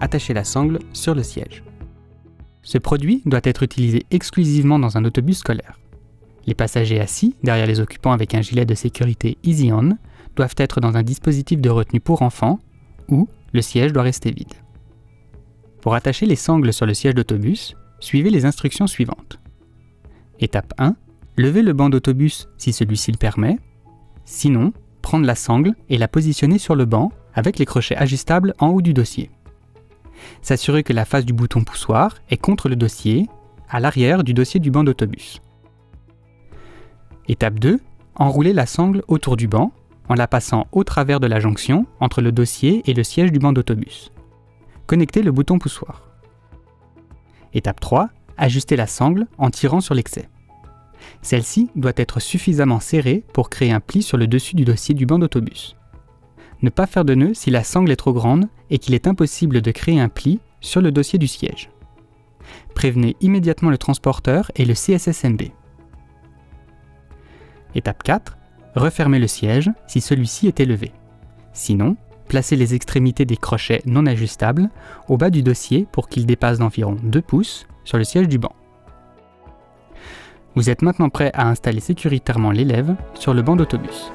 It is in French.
attacher la sangle sur le siège. Ce produit doit être utilisé exclusivement dans un autobus scolaire. Les passagers assis derrière les occupants avec un gilet de sécurité Easy On doivent être dans un dispositif de retenue pour enfants ou le siège doit rester vide. Pour attacher les sangles sur le siège d'autobus, suivez les instructions suivantes. Étape 1. Levez le banc d'autobus si celui-ci le permet. Sinon, prendre la sangle et la positionner sur le banc avec les crochets ajustables en haut du dossier. S'assurer que la face du bouton poussoir est contre le dossier, à l'arrière du dossier du banc d'autobus. Étape 2. Enroulez la sangle autour du banc en la passant au travers de la jonction entre le dossier et le siège du banc d'autobus. Connectez le bouton poussoir. Étape 3. Ajustez la sangle en tirant sur l'excès. Celle-ci doit être suffisamment serrée pour créer un pli sur le dessus du dossier du banc d'autobus. Ne pas faire de nœud si la sangle est trop grande et qu'il est impossible de créer un pli sur le dossier du siège. Prévenez immédiatement le transporteur et le CSSMB. Étape 4. Refermez le siège si celui-ci est élevé. Sinon, placez les extrémités des crochets non ajustables au bas du dossier pour qu'ils dépassent d'environ 2 pouces sur le siège du banc. Vous êtes maintenant prêt à installer sécuritairement l'élève sur le banc d'autobus.